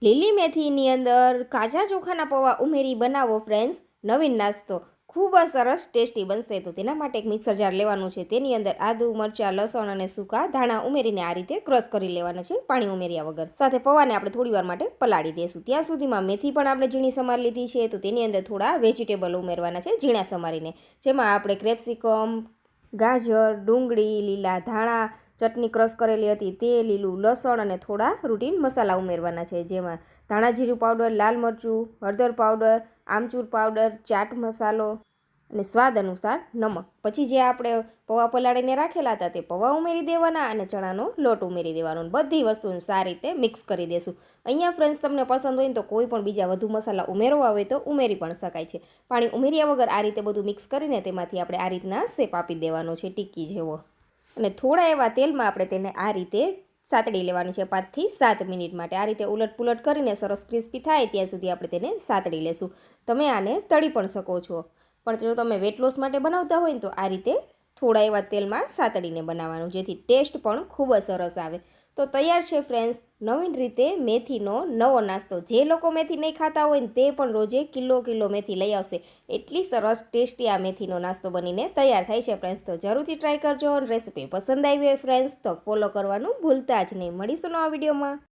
લીલી મેથીની અંદર કાચા ચોખાના પૌવા ઉમેરી બનાવો ફ્રેન્ડ્સ નવીન નાસ્તો. ખૂબ જ સરસ ટેસ્ટી બનશે. તો તેના માટે એક મિક્સર જાર લેવાનું છે. તેની અંદર આદુ, મરચાં, લસણ અને સૂકા ધાણા ઉમેરીને આ રીતે ક્રશ કરી લેવાના છે, પાણી ઉમેર્યા વગર. સાથે પૌવાને આપણે થોડી વાર માટે પલાળી દઈશું. ત્યાં સુધીમાં મેથી પણ આપણે ઝીણી સમારી લીધી છે. તો તેની અંદર થોડા વેજીટેબલ ઉમેરવાના છે ઝીણા સમારીને, જેમાં આપણે કેપ્સિકમ, ગાજર, ડુંગળી, લીલા ધાણા, ચટણી ક્રશ કરેલી હતી તે, લીલું લસણ અને થોડા રૂટીન મસાલા ઉમેરવાના છે, જેમાં ધાણા જીરું પાવડર, લાલ મરચું, હળદર પાવડર, આમચૂર પાવડર, ચાટ મસાલો અને સ્વાદ અનુસાર નમક. પછી જે આપણે પૌવા પલાળીને રાખેલા હતા તે પૌવા ઉમેરી દેવાના અને ચણાનો લોટ ઉમેરી દેવાનો. બધી વસ્તુને સારી રીતે મિક્સ કરી દેશું. અહીંયા ફ્રેન્ડ્સ તમને પસંદ હોય ને તો કોઈ પણ બીજા વધુ મસાલા ઉમેરવા હોય તો ઉમેરી પણ શકાય છે. પાણી ઉમેર્યા વગર આ રીતે બધું મિક્સ કરીને તેમાંથી આપણે આ રીતના શેપ આપી દેવાનો છે, ટિક્કી જેવો. અને થોડા એવા તેલમાં આપણે તેને આ રીતે સાતડી લેવાની છે 5 થી 7 મિનિટ માટે. આ રીતે ઉલટ પુલટ કરીને સરસ ક્રિસ્પી થાય ત્યાં સુધી આપણે તેને સાતડી લેશું. તમે આને તળી પણ શકો છો, પણ જો તમે વેટ લોસ માટે બનાવતા હોય ને તો આ રીતે થોડા એવા તેલમાં સાતડીને બનાવવાનું, જેથી ટેસ્ટ પણ ખૂબ જ સરસ આવે. તો તૈયાર છે ફ્રેન્ડ્સ નવીન રીતે મેથીનો નવો નાસ્તો. જે લોકો મેથી નહીં ખાતા હોય ને તે પણ રોજે કિલો મેથી લઈ આવશે. એટલી સરસ ટેસ્ટી આ મેથીનો નાસ્તો બનીને તૈયાર થાય છે ફ્રેન્ડ્સ. તો જરૂરથી ટ્રાય કરજો. રેસીપી પસંદ આવી હોય ફ્રેન્ડ્સ તો ફોલો કરવાનું ભૂલતા જ નહીં. મળીશું નવા વિડીયોમાં.